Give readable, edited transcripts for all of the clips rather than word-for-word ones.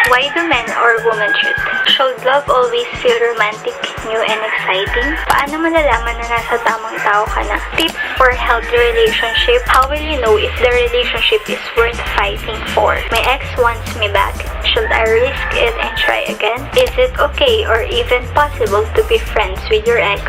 Why do men or women cheat? Should love always feel romantic, new, and exciting? Paano malalaman na nasa tamang tao ka na? Tips for healthy relationship. How will you know if the relationship is worth fighting for? My ex wants me back. Should I risk it and try again? Is it okay or even possible to be friends with your ex?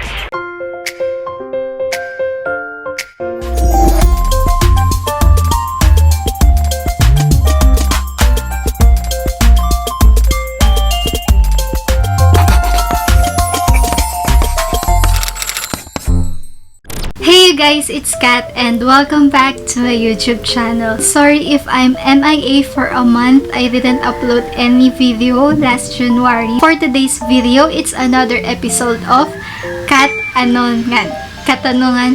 Hey guys, it's Kat and welcome back to my YouTube channel. Sorry if I'm MIA for a month. I didn't upload any video last January. For today's video, it's another episode of Katanungan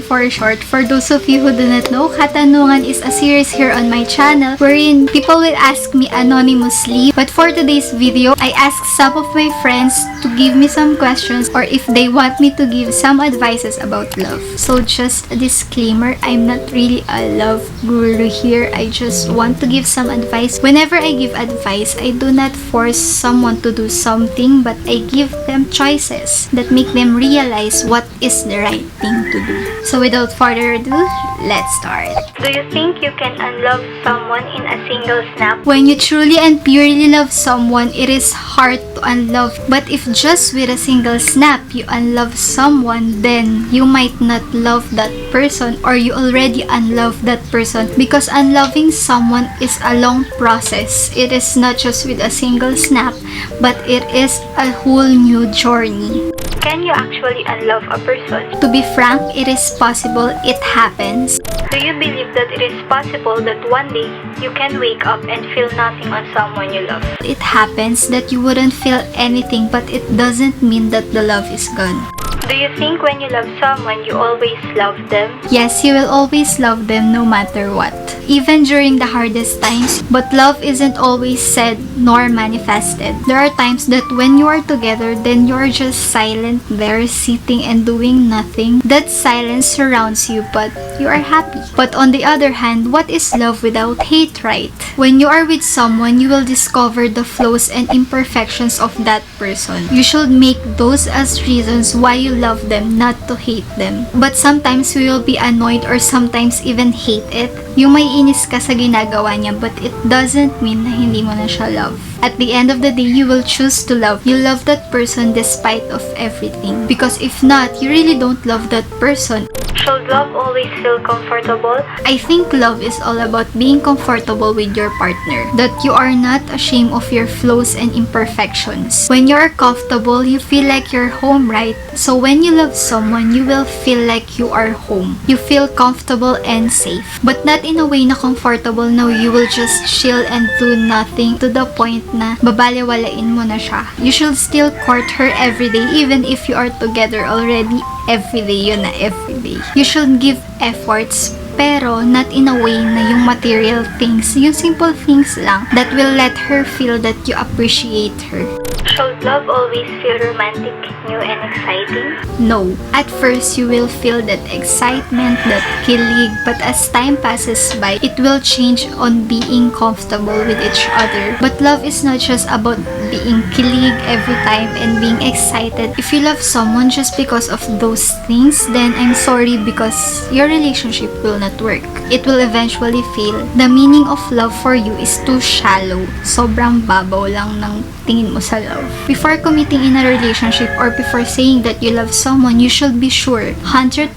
for short. For those of you who do not know, Katanungan is a series here on my channel wherein people will ask me anonymously. But for today's video, I asked some of my friends to give me some questions or if they want me to give some advices about love. So just a disclaimer, I'm not really a love guru here. I just want to give some advice. Whenever I give advice, I do not force someone to do something, but I give them choices that make them realize what is the right thing to do. So without further ado, let's start. Do you think you can unlove someone in a single snap? When you truly and purely love someone, it is hard to unlove. But if just with a single snap you unlove someone, then you might not love that person or you already unlove that person, because unloving someone is a long process. It is not just with a single snap, but it is a whole new journey. Can you actually unlove a person? To be frank, it is possible. It happens. Do you believe that it is possible that one day you can wake up and feel nothing on someone you love? It happens that you wouldn't feel anything, but it doesn't mean that the love is gone. Do you think when you love someone, you always love them? Yes, you will always love them no matter what, even during the hardest times. But love isn't always said nor manifested. There are times that when you are together, then you are just silent there, sitting and doing nothing. That silence surrounds you, but you are happy. But on the other hand, what is love without hate, right? When you are with someone, you will discover the flaws and imperfections of that person. You should make those as reasons why you love them, not to hate them. But sometimes we will be annoyed or sometimes even hate it. Yung may inis ka sa ginagawa niya, but it doesn't mean na hindi mo na siya love. At the end of the day, you will choose to love. You love that person despite of everything. Because if not, you really don't love that person. Should love always feel comfortable? I think love is all about being comfortable with your partner. That you are not ashamed of your flaws and imperfections. When you are comfortable, you feel like you're home, right? So when you love someone, you will feel like you are home. You feel comfortable and safe. But not in a way na comfortable na you will just chill and do nothing to the point na babaliwalain mo na siya. You should still court her everyday even if you are together already. Everyday yun na, everyday. You should give efforts, pero not in a way na yung material things, yung simple things lang that will let her feel that you appreciate her. Should love always feel romantic, new, and exciting? No. At first, you will feel that excitement, that kilig, but as time passes by, it will change on being comfortable with each other. But love is not just about being kilig every time and being excited. If you love someone just because of those things, then I'm sorry, because your relationship will not work. It will eventually fail. The meaning of love for you is too shallow. Sobrang babaw lang ng tingin mo sa love. Before committing in a relationship or before saying that you love someone, you should be sure, 100%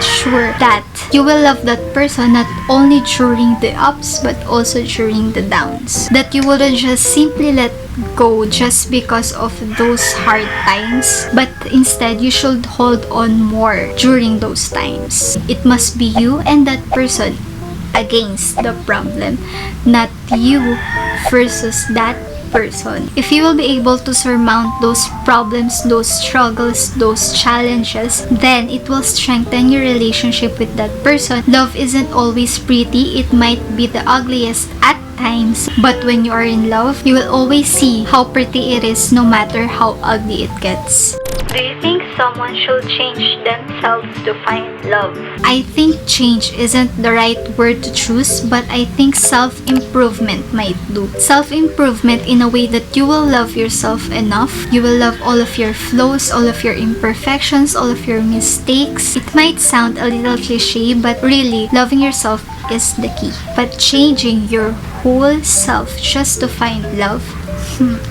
sure that you will love that person not only during the ups but also during the downs. That you wouldn't just simply let go just because of those hard times, but instead you should hold on more during those times. It must be you and that person against the problem, not you versus that person. If you will be able to surmount those problems, those struggles, those challenges, then it will strengthen your relationship with that person. Love isn't always pretty. It might be the ugliest at times, but when you are in love, you will always see how pretty it is no matter how ugly it gets. Do you think someone should change themselves to find love? I think change isn't the right word to choose, but I think self-improvement might do. Self-improvement in a way that you will love yourself enough. You will love all of your flaws, all of your imperfections, all of your mistakes. It might sound a little cliche, but really, loving yourself is the key. But changing your whole self just to find love,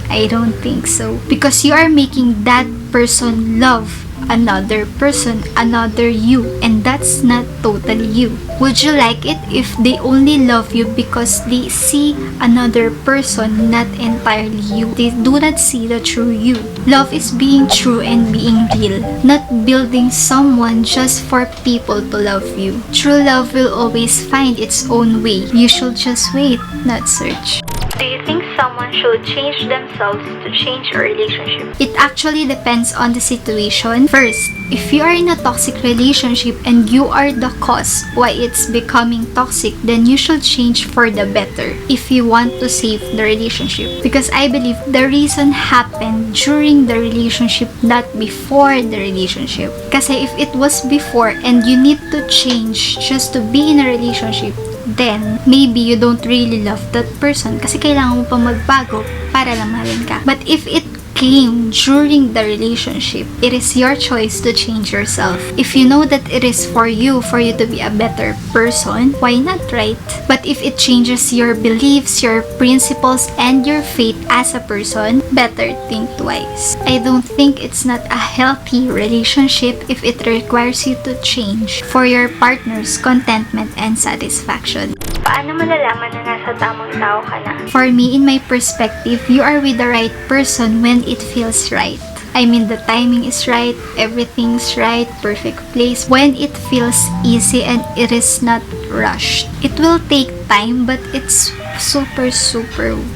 I don't think so. Because you are making that person love another person, another you, and that's not totally you. Would you like it if they only love you because they see another person, not entirely you? They do not see the true you. Love is being true and being real, not building someone just for people to love you. True love will always find its own way. You should just wait, not search. Do you think someone should change themselves to change a relationship? It actually depends on the situation. First, if you are in a toxic relationship and you are the cause why it's becoming toxic, then you should change for the better if you want to save the relationship. Because I believe the reason happened during the relationship, not before the relationship. Kasi if it was before and you need to change just to be in a relationship, then maybe you don't really love that person kasi kailangan mo pa magbago para lang mahalin ka. But if it came during the relationship, it is your choice to change yourself. If you know that it is for you to be a better person, why not, right? But if it changes your beliefs, your principles, and your faith as a person, better think twice. I don't think it's not a healthy relationship if it requires you to change for your partner's contentment and satisfaction. Paano malalaman na nasa tamang tao ka na? For me, in my perspective, you are with the right person when it feels right. I mean, the timing is right, everything's right, perfect place. When it feels easy and it is not rushed. It will take time, but it's super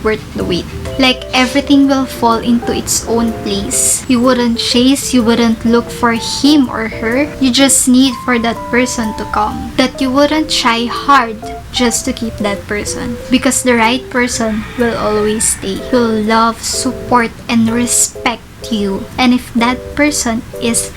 worth the wait. Like, everything will fall into its own place. You wouldn't chase, you wouldn't look for him or her. You just need for that person to come. That you wouldn't try hard just to keep that person. Because the right person will always stay. Will love, support, and respect you. And if that person is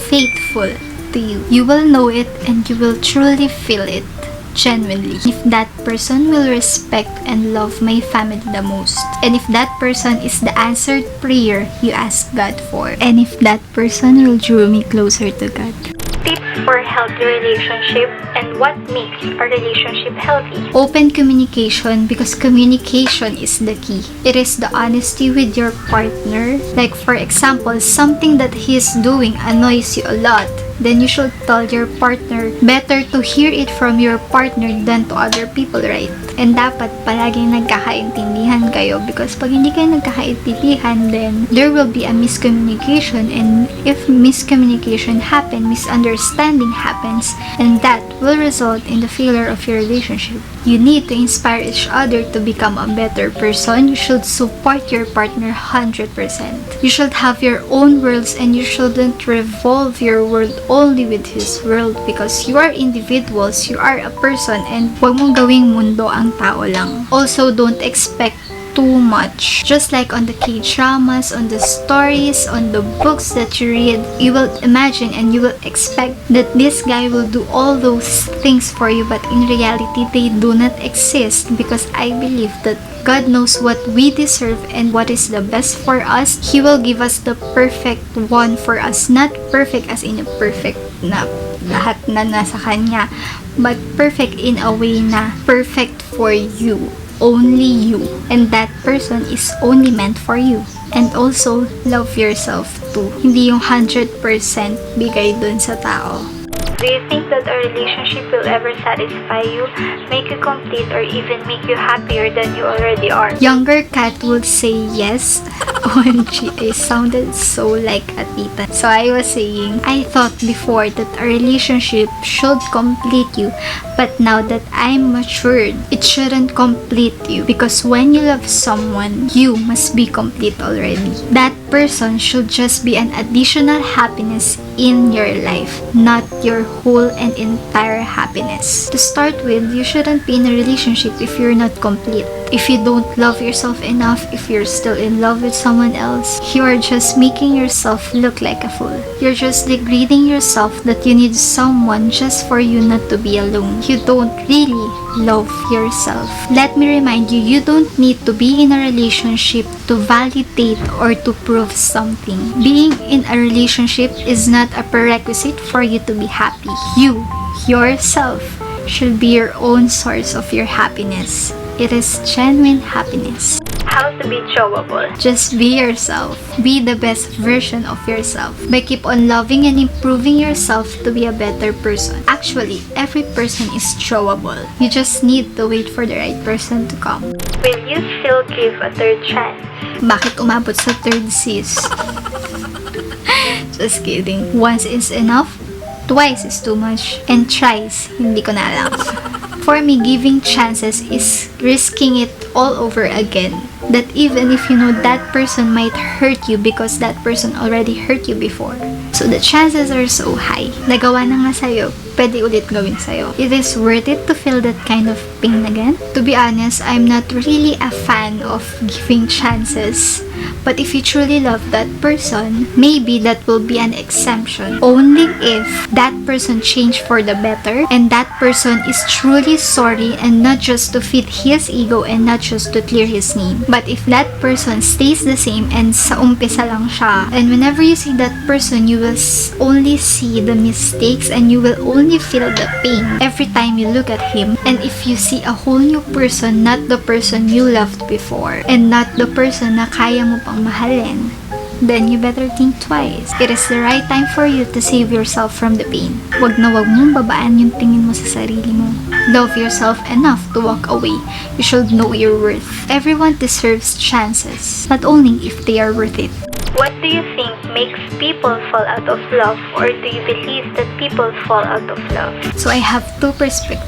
faithful to you, you will know it and you will truly feel it. Genuinely. If that person will respect and love my family the most, and if that person is the answered prayer you ask God for, and if that person will draw me closer to God. Tips for healthy relationship and what makes a relationship healthy? Open communication, because communication is the key. It is the honesty with your partner. Like, for example, something that he's doing annoys you a lot, then you should tell your partner. Better to hear it from your partner than to other people, right? And dapat palaging nagkakaintindihan kayo, because pag hindi kayo nagkakaintindihan, then there will be a miscommunication, and if miscommunication happen, misunderstanding happens, and that will result in the failure of your relationship. You need to inspire each other to become a better person. You should support your partner 100%. You should have your own worlds, and you shouldn't revolve your world only with his world, because you are individuals, you are a person, and huwag mong gawing mundo ang tao lang. Also, don't expect too much. Just like on the K-dramas, on the stories, on the books that you read, you will imagine and you will expect that this guy will do all those things for you, but in reality, they do not exist, because I believe that God knows what we deserve and what is the best for us. He will give us the perfect one for us. Not perfect as in a perfect na lahat na nasa kanya, but perfect in a way na perfect for you. Only you, and that person is only meant for you. And also, love yourself too. Hindi yung 100% bigay dun sa tao. Do you think that a relationship will ever satisfy you, make you complete, or even make you happier than you already are? Younger Kat would say yes. OMG, I sounded so like a tita. So I was saying, I thought before that a relationship should complete you, but now that I'm matured, it shouldn't complete you, because when you love someone, you must be complete already. That person should just be an additional happiness in your life, not your whole and entire happiness. To start with, you shouldn't be in a relationship if you're not complete. If you don't love yourself enough, if you're still in love with someone else, you are just making yourself look like a fool. You're just degrading yourself that you need someone just for you not to be alone. You don't really love yourself. Let me remind you, you don't need to be in a relationship to validate or to prove something. Being in a relationship is not a prerequisite for you to be happy. You, yourself, should be your own source of your happiness. It is genuine happiness. How to be chowable. Just be yourself. Be the best version of yourself. By keep on loving and improving yourself to be a better person. Actually, every person is chowable. You just need to wait for the right person to come. Will you still give a third chance? Bakit umabot sa third sis? Just kidding. Once is enough. Twice is too much. And thrice, hindi ko na alam. For me, giving chances is risking it all over again. That even if you know that person might hurt you because that person already hurt you before. So the chances are so high. Nagawa na nga sa'yo, pwede ulit gawin sa'yo. It is worth it to feel that kind of pain again? To be honest, I'm not really a fan of giving chances. But if you truly love that person, maybe that will be an exemption. Only if that person changed for the better and that person is truly sorry and not just to fit his ego and not just to clear his name. But if that person stays the same and sa umpisa lang siya, and whenever you see that person, you will only see the mistakes and you will only feel the pain every time you look at him. And if you see a whole new person, not the person you loved before, and not the person na kaya mo pang mahalin, then you better think twice. It is the right time for you to save yourself from the pain. Wag na wag mong babaan yung tingin mo sa sarili mo. Love yourself enough to walk away. You should know your worth. Everyone deserves chances, not only if they are worth it. What do you think makes people fall out of love, or do you believe that people fall out of love? So I have two perspectives.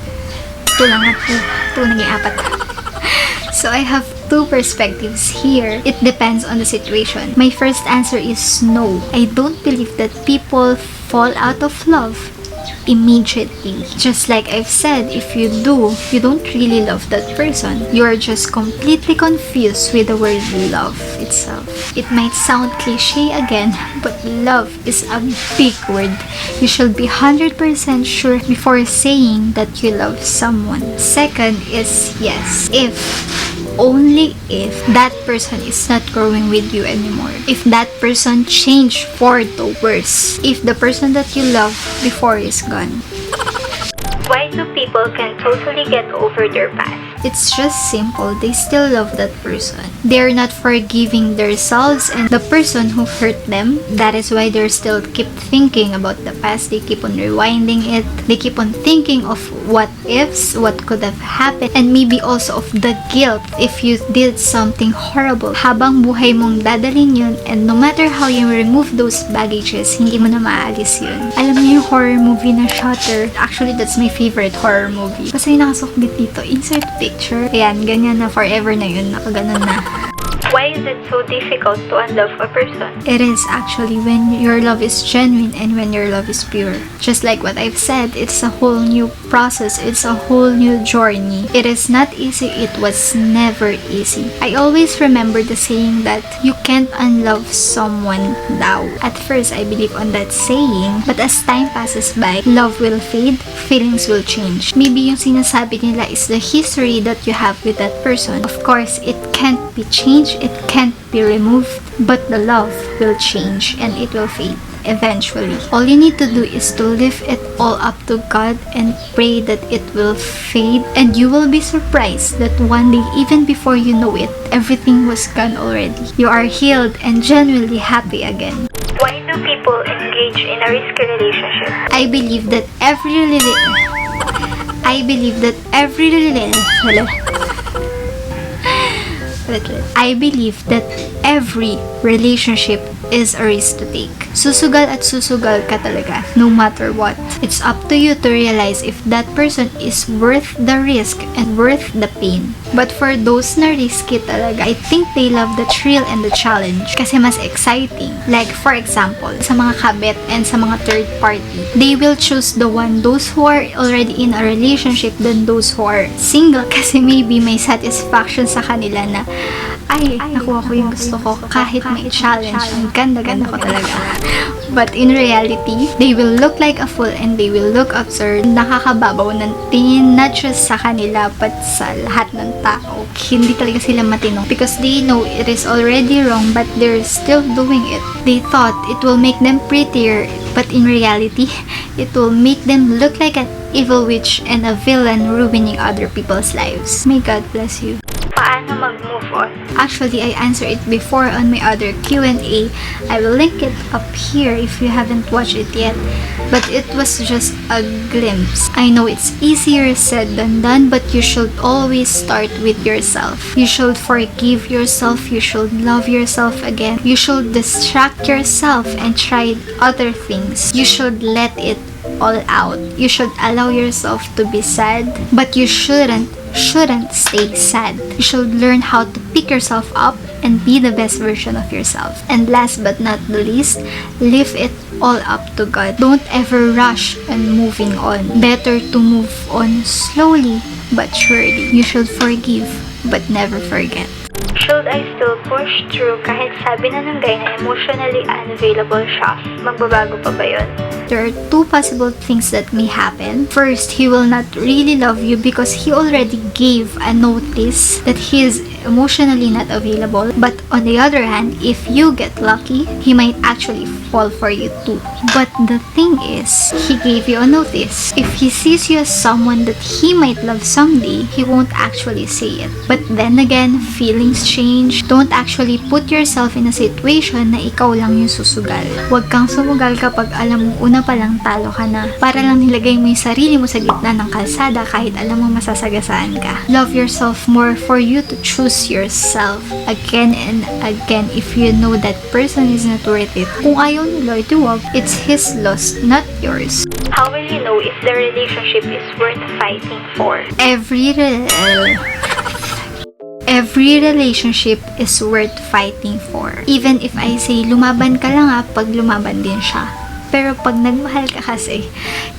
Ito lang at ito naging apat. So I have two perspectives here. It depends on the situation. My first answer is no. I don't believe that people fall out of love immediately. Just like I've said, if you do, you don't really love that person. You are just completely confused with the word love itself. It might sound cliche again, but love is a big word. You should be 100% sure before saying that you love someone. Second is yes, if, only if that person is not growing with you anymore. If that person changed for the worse. If the person that you love before is gone. Why do people can totally get over their past? It's just simple. They still love that person. They're not forgiving themselves and the person who hurt them. That is why they're still keep thinking about the past. They keep on rewinding it. They keep on thinking of what ifs, what could have happened, and maybe also of the guilt if you did something horrible. Habang buhay mong dadalhin yun, and no matter how you remove those baggages, hindi mo na maaalis yun. Alam niyo yung horror movie na Shutter? Actually, that's my favorite horror movie. Kasi yung nakasukbit dito, insert picture. Ayan, ganyan na, forever na yun, nakaganon na. Why is it so difficult to unlove a person? It is actually when your love is genuine and when your love is pure. Just like what I've said, it's a whole new process. It's a whole new journey. It is not easy. It was never easy. I always remember the saying that you can't unlove someone daw. At first, I believe on that saying, but as time passes by, love will fade, feelings will change. Maybe yung sinasabi nila is the history that you have with that person. Of course, it can't be changed. It can't be removed, but the love will change and it will fade eventually. All you need to do is to lift it all up to God and pray that it will fade, and you will be surprised that one day, even before you know it, everything was gone already. You are healed and genuinely happy again. Why do people engage in a risky relationship? I believe that every relationship is a risk to take. Susugal at susugal ka talaga, no matter what. It's up to you to realize if that person is worth the risk and worth the pain. But for those na risky talaga, I think they love the thrill and the challenge kasi mas exciting. Like for example, sa mga kabet and sa mga third party, they will choose those who are already in a relationship than those who are single kasi maybe may satisfaction sa kanila na ay, nakuha ko yung gusto ko kahit may challenge. Ang ganda-ganda ko talaga. But in reality, they will look like a fool and they will look absurd. Nakakababaw ng tingin not just sa kanila but sa lahat ng tao. Hindi talaga sila matinong because they know it is already wrong but they're still doing it. They thought it will make them prettier but in reality, it will make them look like an evil witch and a villain ruining other people's lives. May God bless you. Paano mag-move on? Actually, I answered it before on my other Q&A. I will link it up here if you haven't watched it yet. But it was just a glimpse. I know it's easier said than done, but you should always start with yourself. You should forgive yourself. You should love yourself again. You should distract yourself and try other things. You should let it all out. You should allow yourself to be sad, but you shouldn't stay sad. You should learn how to pick yourself up and be the best version of yourself. And last but not the least, leave it all up to God. Don't ever rush on moving on. Better to move on slowly but surely. You should forgive but never forget. Should I still push through kahit sabi na ng guy na emotionally unavailable siya? Magbabago pa ba yun? There are two possible things that may happen. First, he will not really love you because he already gave a notice that he is emotionally not available. But on the other hand, if you get lucky, he might actually fall for you too. But the thing is, he gave you a notice. If he sees you as someone that he might love someday, he won't actually say it. But then again, feelings change. Don't actually put yourself in a situation na ikaw lang yung susugal. Huwag kang sumugal kapag alam mo una pa lang talo ka na. Para lang nilagay mo yung sarili mo sa gitna ng kalsada kahit alam mo masasagasaan ka. Love yourself more for you to choose yourself again and again if you know that person is not worth it. Kung ayaw nila, ito wag. It's his loss, not yours. How will you know if the relationship is worth fighting for? Every relationship is worth fighting for. Even if I say, lumaban ka lang pag lumaban din siya. Pero pag nagmahal ka kasi,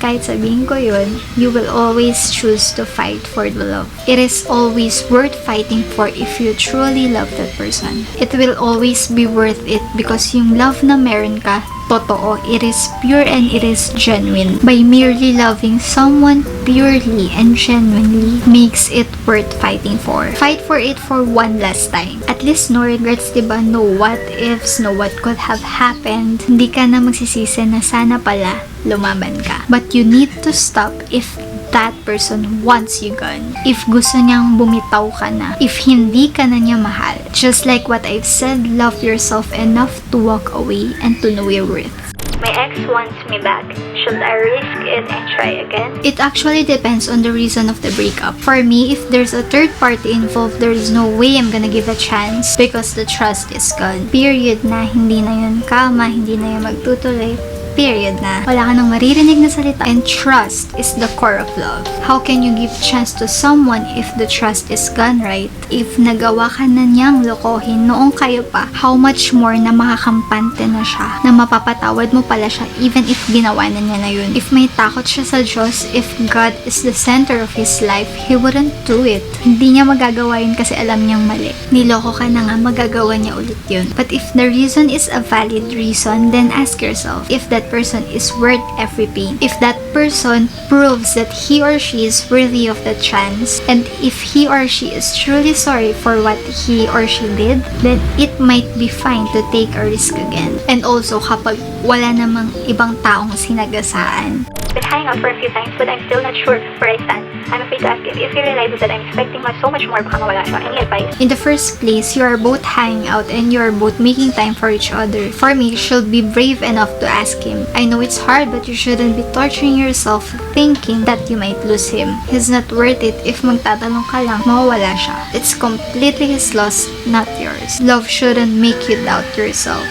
kahit sabihin ko yun, you will always choose to fight for the love. It is always worth fighting for if you truly love that person. It will always be worth it because yung love na meron ka, totoo, it is pure and it is genuine. By merely loving someone purely and genuinely makes it worth fighting for. Fight for it for one last time. At least no regrets, diba? No what ifs, no what could have happened. Hindi ka na magsisisi na sana pala lumaban ka. But you need to stop if that person wants you gone. If gusto niyang bumitaw ka na. If hindi ka na niya mahal. Just like what I've said, love yourself enough to walk away and to know your worth. My ex wants me back. Should I risk it and try again? It actually depends on the reason of the breakup. For me, if there's a third party involved, there is no way I'm gonna give a chance because the trust is gone. Period na. Hindi na yun kama, hindi na yun magtutuloy. Period na. Wala ka nang maririnig na salita. And trust is the core of love. How can you give chance to someone if the trust is gone, right? If nagawa ka na niyang lokohin noong kayo pa, how much more na makakampante na siya, na mapapatawad mo pala siya even if ginawa na niya na yun. If may takot siya sa Diyos, if God is the center of his life, he wouldn't do it. Hindi niya magagawa yun kasi alam niyang mali. Niloko ka na nga, magagawa niya ulit yun. But if the reason is a valid reason, then ask yourself if that person is worth every pain. If that person proves that he or she is worthy of the chance, and if he or she is truly sorry for what he or she did, then it might be fine to take a risk again. And also, kapag wala namang ibang taong sinagasaan. Been hanging out for a few times, but I'm still not sure where I stand. I'm afraid to ask him. If he realizes that I'm expecting so much more, baka mawala siya. Any advice? In the first place, you are both hanging out and you are both making time for each other. For me, you should be brave enough to ask him. I know it's hard, but you shouldn't be torturing yourself thinking that you might lose him. He's not worth it. If magtatanong ka lang, mawawala siya. It's completely his loss, not yours. Love shouldn't make you doubt yourself.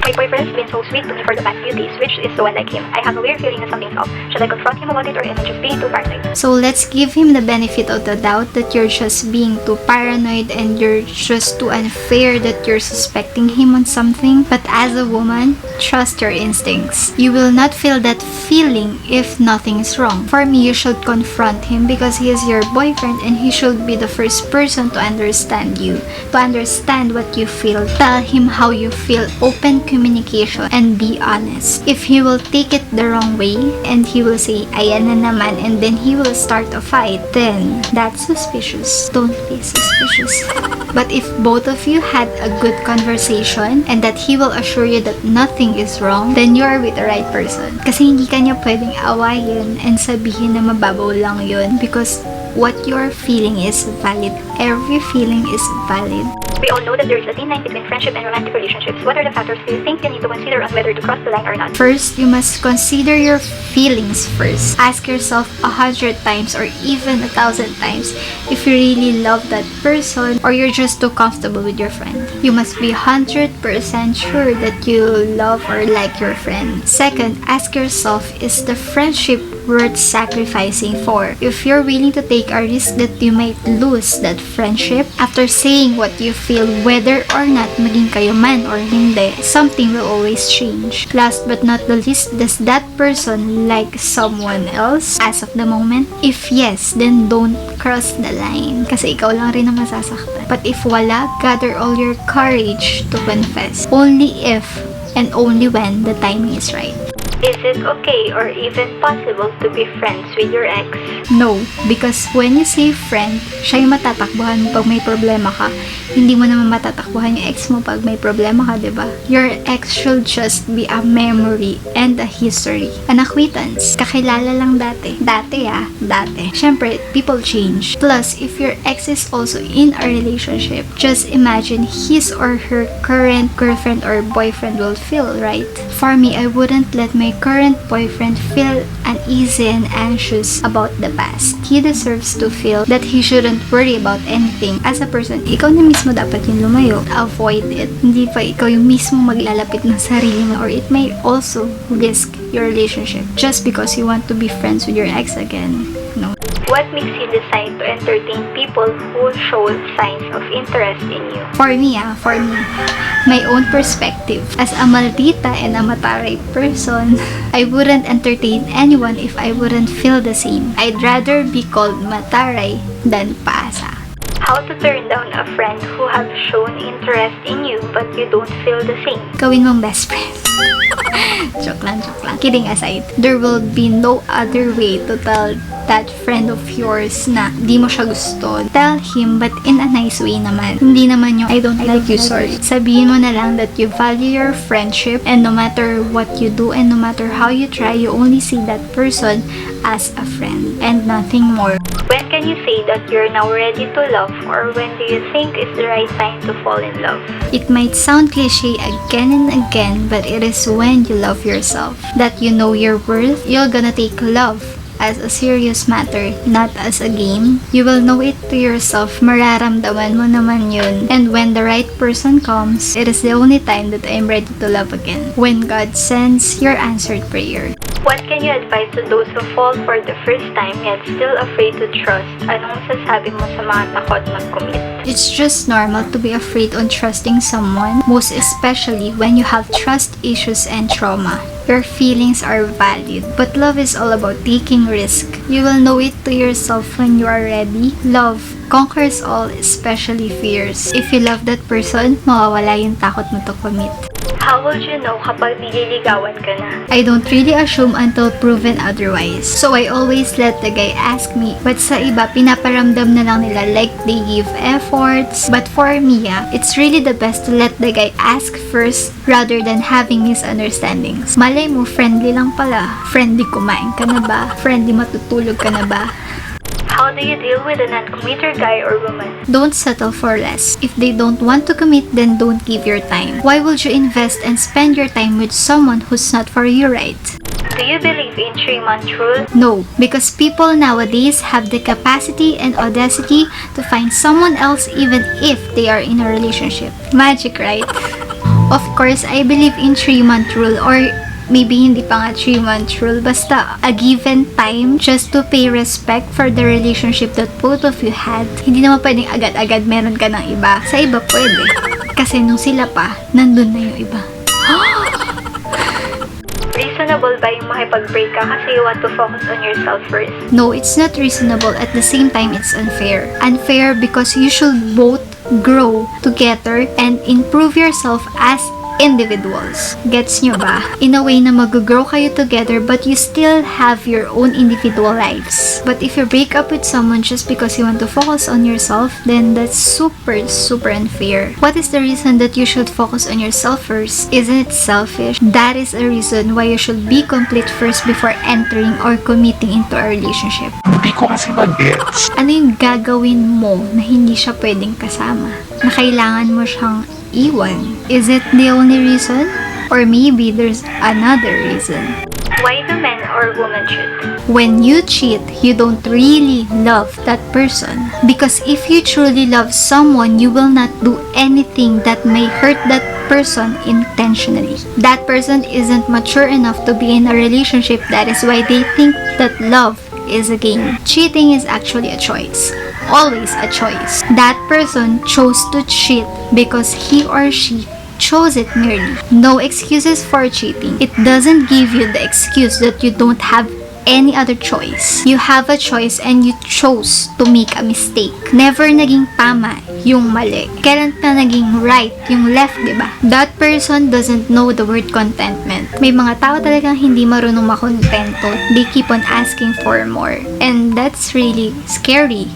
My boyfriend's been so sweet to me for the past few days, which is so unlike him. I have a weird feeling that something's off. Should I confront him about it or am I just being too paranoid? So let's give him the benefit of the doubt that you're just being too paranoid and you're just too unfair that you're suspecting him on something. But as a woman, trust your instincts. You will not feel that feeling if nothing is wrong. For me, you should confront him because he is your boyfriend and he should be the first person to understand you, to understand what you feel. Tell him how you feel, open communication, and be honest. If he will take it the wrong way and he will say, ayan na naman, and then he will start a fight, then that's suspicious. Don't be suspicious. But if both of you had a good conversation and that he will assure you that nothing is wrong, then you are with the right person. Kasi hindi ka niya pwedeng awayin and sabihin na mababaw lang yun because what you're feeling is valid. Every feeling is valid. We all know that there is a thin line between friendship and romantic relationships. What are the factors do you think you need to consider on whether to cross the line or not? First, you must consider your feelings first. Ask yourself 100 times or even 1,000 times if you really love that person or you're just too comfortable with your friend. You must be 100% sure that you love or like your friend. Second, ask yourself, is the friendship worth sacrificing for? If you're willing to take a risk that you might lose that friendship, after saying what you feel, whether or not maging kayo man or hindi, something will always change. Last but not the least, does that person like someone else as of the moment? If yes, then don't cross the line. Kasi ikaw lang rin ang masasaktan. But if wala, gather all your courage to confess. Only if and only when the timing is right. Is it okay or even possible to be friends with your ex? No, because when you say friend, siya yung matatakbuhan mo pag may problema ka. Hindi mo naman matatakbuhan yung ex mo pag may problema ka, diba? Your ex should just be a memory and a history. An acquaintance. Kakilala lang dati. Dati. Siyempre, people change. Plus, if your ex is also in a relationship, just imagine his or her current girlfriend or boyfriend will feel, right? For me, I wouldn't let my current boyfriend feel uneasy and anxious about the past. He deserves to feel that he shouldn't worry about anything. As a person, ikaw na mismo dapat yung lumayo. Avoid it. Hindi pa ikaw yung mismo maglalapit ng sarili mo or it may also risk your relationship just because you want to be friends with your ex again. No. What makes you decide to entertain people who show signs of interest in you? For me, my own perspective. As a maldita and a mataray person, I wouldn't entertain anyone if I wouldn't feel the same. I'd rather be called mataray than paasa. How to turn down a friend who have shown interest in you but you don't feel the same? Gawin mong best friend. Joke lang. Kidding aside, there will be no other way to tell that friend of yours na di mo siya gusto. Tell him, but in a nice way naman. Hindi naman yung, I don't like you, sorry. Sabihin mo na lang that you value your friendship and no matter what you do and no matter how you try, you only see that person as a friend and nothing more. When can you say that you're now ready to love, or when do you think is the right time to fall in love? It might sound cliche again and again, but it is when you love yourself that you know your worth. You're gonna take love as a serious matter, not as a game. You will know it to yourself. Mararamdaman mo naman yun. And when the right person comes, it is the only time that I am ready to love again. When God sends your answered prayer. What can you advise to those who fall for the first time yet still afraid to trust? Anong sasabi mo sa mga takot mag-commit? It's just normal to be afraid on trusting someone, most especially when you have trust issues and trauma. Your feelings are valid, but love is all about taking risk. You will know it to yourself when you are ready. Love conquers all, especially fears. If you love that person, mawawala yung takot mo to commit. How would you know kapag nililigawan ka na? I don't really assume until proven otherwise. So I always let the guy ask me. But sa iba, pinaparamdam na lang nila like they give efforts. But for me, it's really the best to let the guy ask first rather than having misunderstandings. Malay mo, friendly lang pala. Friendly kumain ka na ba? Friendly matutulog ka na ba? How do you deal with a non-committer guy or woman? Don't settle for less. If they don't want to commit, then don't give your time. Why would you invest and spend your time with someone who's not for you, right? Do you believe in 3-month rule? No, because people nowadays have the capacity and audacity to find someone else even if they are in a relationship. Magic, right? Of course, I believe in 3-month rule, or maybe hindi pa nga 3-month rule, basta a given time just to pay respect for the relationship that both of you had. Hindi naman pwedeng agad-agad meron ka ng iba. Sa iba pwede. Kasi nung sila pa, nandun na yung iba. Reasonable ba yung makipag-break ka kasi you want to focus on yourself first? No, it's not reasonable. At the same time, it's unfair. Unfair because you should both grow together and improve yourself as individuals. Gets nyo ba? In a way na mag-grow kayo together but you still have your own individual lives. But if you break up with someone just because you want to focus on yourself, then that's super unfair. What is the reason that you should focus on yourself first? Isn't it selfish? That is a reason why you should be complete first before entering or committing into a relationship. Hindi ko kasi mag-gets. Ano yung gagawin mo na hindi siya pwedeng kasama? Na kailangan mo siyang iwan? Is it the only reason? Or maybe there's another reason? Why do men or women cheat? When you cheat, you don't really love that person. Because if you truly love someone, you will not do anything that may hurt that person intentionally. That person isn't mature enough to be in a relationship. That is why they think that love is a game. Cheating is actually a choice. Always a choice. That person chose to cheat because he or she chose it merely. No excuses for cheating. It doesn't give you the excuse that you don't have any other choice. You have a choice and you chose to make a mistake. Never naging tama yung mali. Kailan pa naging right yung left, diba? That person doesn't know the word contentment. May mga tao talagang hindi marunong makontento. They keep on asking for more. And that's really scary.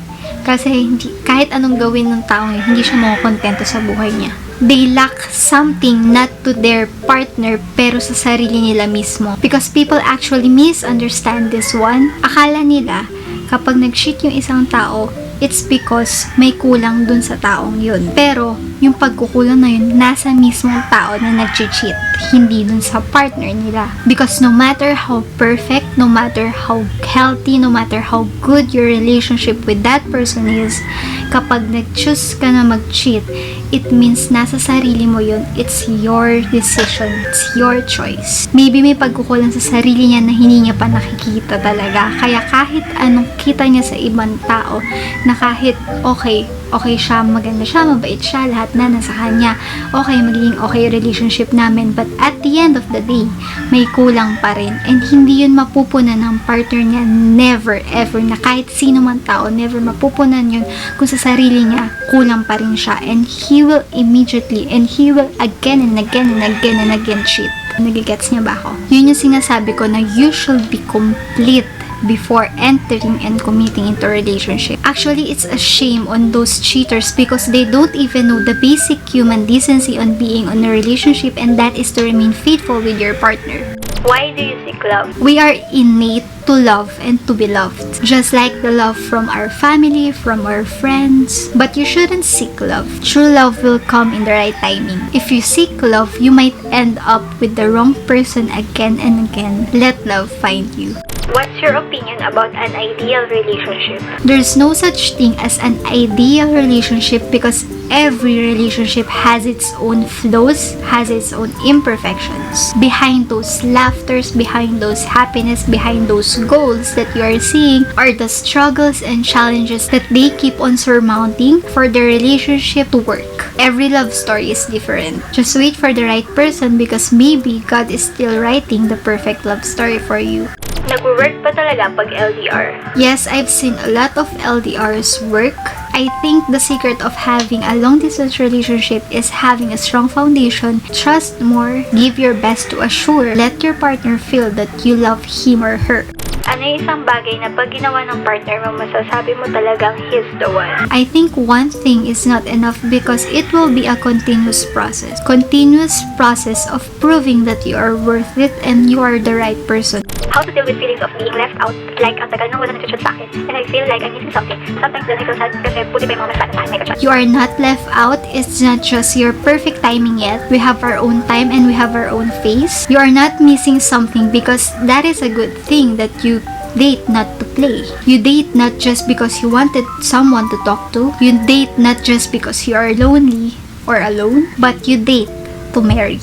Kasi kahit anong gawin ng tao yun, hindi siya makokontento sa buhay niya. They lack something not to their partner pero sa sarili nila mismo. Because people actually misunderstand this one. Akala nila kapag nag-cheat yung isang tao, it's because may kulang dun sa taong yun. Pero, yung pagkukulang na yun, nasa mismong tao na nag-cheat, hindi dun sa partner nila. Because no matter how perfect, no matter how healthy, no matter how good your relationship with that person is, kapag nag-choose ka na mag-cheat, it means nasa sarili mo yun. It's your decision. It's your choice. Maybe may pagkukulang sa sarili niya na hindi niya pa nakikita talaga. Kaya kahit anong kita niya sa ibang tao, na kahit okay siya, maganda siya, mabait siya, lahat na nasa kanya, okay, magiging okay relationship namin, but at the end of the day, may kulang pa rin, and hindi yun mapupunan ng partner niya, never ever, na kahit sino man tao, never mapupunan yun kung sa sarili niya, kulang pa rin siya, and he will immediately, and he will again and again and again and again cheat. Nagigets niya ba ako? Yun yung sinasabi ko na you should be complete before entering and committing into a relationship. Actually, it's a shame on those cheaters because they don't even know the basic human decency on being on a relationship, and that is to remain faithful with your partner. Why do you seek love? We are innate to love and to be loved. Just like the love from our family, from our friends. But you shouldn't seek love. True love will come in the right timing. If you seek love, you might end up with the wrong person again and again. Let love find you. What's your opinion about an ideal relationship? There's no such thing as an ideal relationship because every relationship has its own flaws, has its own imperfections. Behind those laughters, behind those happiness, behind those goals that you are seeing are the struggles and challenges that they keep on surmounting for the relationship to work. Every love story is different. Just wait for the right person because maybe God is still writing the perfect love story for you. Nag-work pa talaga pag LDR? Yes, I've seen a lot of LDRs work. I think the secret of having a long-distance relationship is having a strong foundation, trust more, give your best to assure, let your partner feel that you love him or her. Ano yung isang bagay na pag ginawa ng partner mo, masasabi mo talagang he's the one? I think one thing is not enough because it will be a continuous process. Continuous process of proving that you are worth it and you are the right person. How to deal with feelings of being left out? Like, ang tagal nang wala nag-chat sa akin and I feel like I'm missing something. Sometimes then I feel sad kasi puti pa yung mga masaya na may chat. You are not left out. It's not just your perfect timing yet. We have our own time and we have our own phase. You are not missing something because that is a good thing that you date not to play. You date not just because you wanted someone to talk to. You date not just because you are lonely or alone, but you date to marry?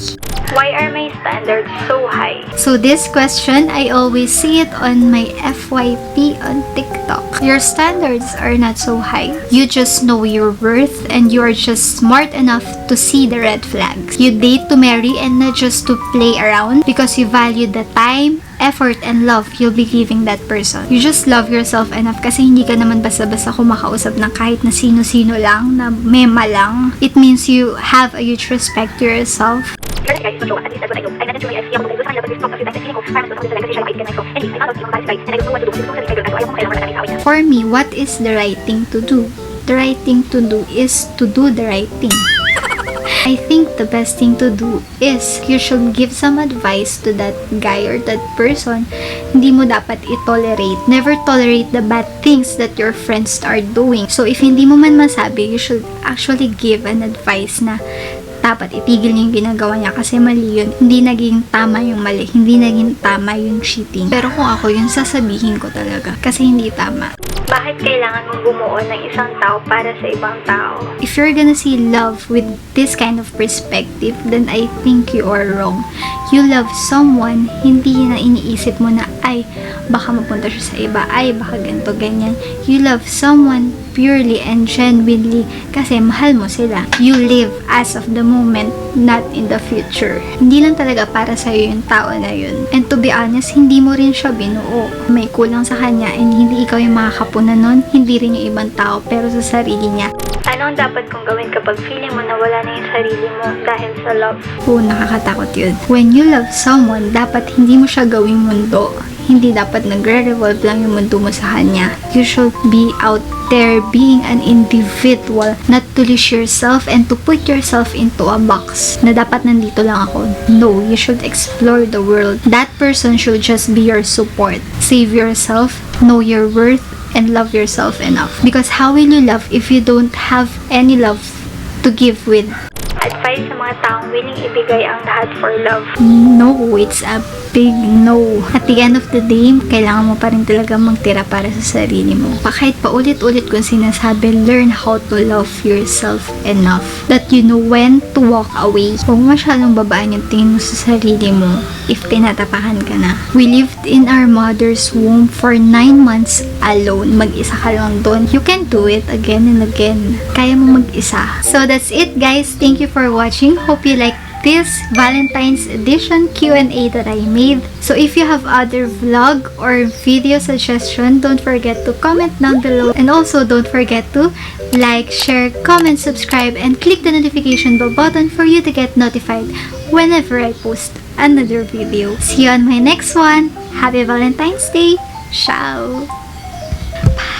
Why are my standards so high? So this question, I always see it on my FYP on TikTok. Your standards are not so high. You just know your worth and you are just smart enough to see the red flags. You date to marry and not just to play around because you value the time, effort, and love you'll be giving that person. You just love yourself enough kasi hindi ka naman basta-basta kumakausap ng kahit na sino-sino lang, na mema lang. It means you have a huge respect to yourself. Guys, it's Ochoa. At least that's what I know. I met him through my SC. Ako kasi sa kanila, but we've talked a few times. Feeling ko, parang mas masama kasi siya makaibigan ko. And I found out yung mga guys, and I don't know what to do. Gusto ko sa guys, so ayaw ko kailangan na namin. For me, what is the right thing to do? The right thing to do is to do the right thing. I think the best thing to do is you should give some advice to that guy or that person. Hindi mo dapat i-tolerate. Never tolerate the bad things that your friends are doing. So if hindi mo man masabi, you should actually give an advice na dapat itigil niya yung ginagawa niya kasi mali yun. Hindi naging tama yung mali. Hindi naging tama yung cheating. Pero kung ako yun, sasabihin ko talaga kasi hindi tama. Bakit kailangan mong bumuo ng isang tao para sa ibang tao? If you're gonna see love with this kind of perspective, then I think you are wrong. You love someone, hindi na iniisip mo na, ay, baka mapunta siya sa iba, ay, baka ganito, ganyan. You love someone purely and genuinely kasi mahal mo sila. You live as of the moment, not in the future. Hindi lang talaga para sa'yo yung tao na yun. And to be honest, hindi mo rin siya binuo. May kulang sa kanya and hindi ikaw yung makakapunan nun, hindi rin yung ibang tao, pero sa sarili niya. Ano ang dapat kong gawin kapag feeling mo na wala na yung sarili mo dahil sa love? Nakakatakot yun. When you love someone, dapat hindi mo siya gawing mundo. Hindi dapat nagre-revolve lang yung mundo mo sa kanya. You should be out there being an individual, not to lose yourself and to put yourself into a box na dapat nandito lang ako. No, you should explore the world. That person should just be your support. Save yourself, know your worth, and love yourself enough. Because how will you love if you don't have any love to give with? Advice sa mga taong willing ibigay ang lahat for love. No, it's a big no. At the end of the day, kailangan mo pa rin talaga magtira para sa sarili mo. Kahit paulit-ulit kong sinasabi, learn how to love yourself enough that you know when to walk away. Huwag masyadong babaan yung tingin mo sa sarili mo if tinatapakan ka na. We lived in our mother's womb for 9 months alone. Mag-isa ka lang doon. You can do it again and again. Kaya mo mag-isa. So that's it, guys. Thank you for watching. Hope you liked this Valentine's edition Q&A that I made. So if you have other vlog or video suggestion, don't forget to comment down below. And also don't forget to like, share, comment, subscribe, and click the notification bell button for you to get notified whenever I post another video. See you on my next one. Happy Valentine's Day. Ciao. Bye.